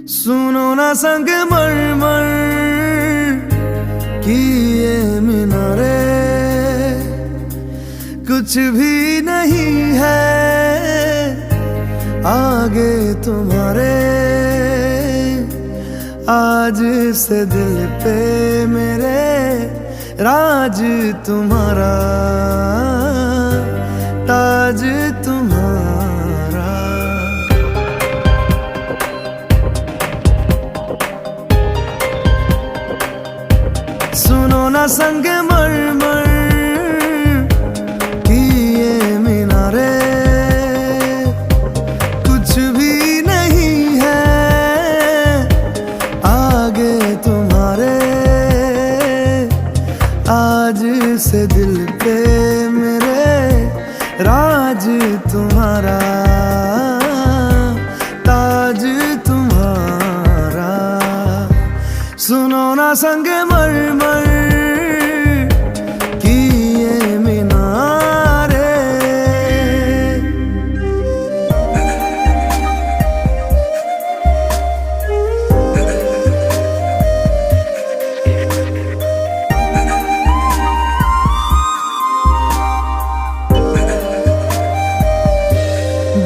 सुनो ना संग मरमर की ये मीनारे, कुछ भी नहीं है आगे तुम्हारे। आज से दिल पे मेरे राज तुम्हारा, ताज तुम्हारा। सुनो ना संग मरमर की ये मीनारे, कुछ भी नहीं है आगे तुम्हारे। आज से दिल पे मेरे राज तुम्हारा, ताज तुम्हारा। सुनो ना संग मरमर की ये मीनारे।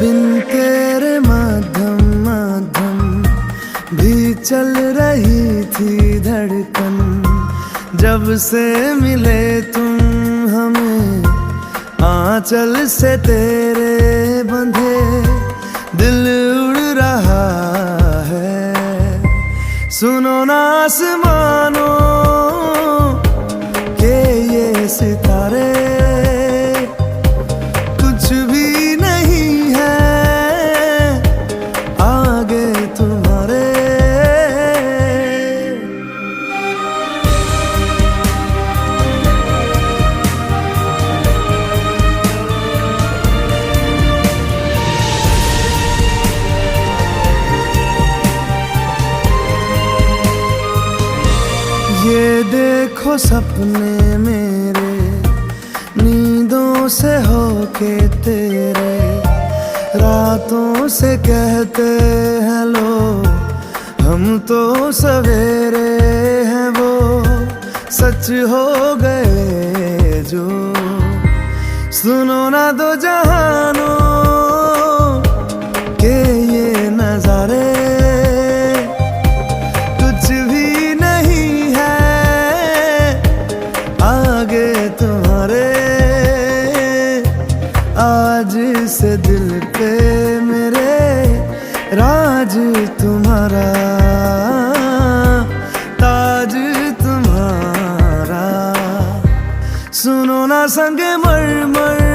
बिन तेरे माध्यम माध्यम भी चल रही थी धड़कन। जब से मिले तुम हमें आंचल से तेरे बंधे, दिल उड़ रहा है। सुनो ना आसमानों के ये सितारे, कुछ भी नहीं है आगे तुम्हारे। ये देखो सपने मेरे नींदों से होके तेरे, रातों से कहते हैं लो हम तो सवेरे हैं, वो सच हो गए जो। सुनो ना दो जहानों के ये नजारे, कुछ भी नहीं है आगे तुम्हारे। आज से दिल पे मेरे राज तुम्हारा, ताज तुम्हारा। सुनो ना संग मरमर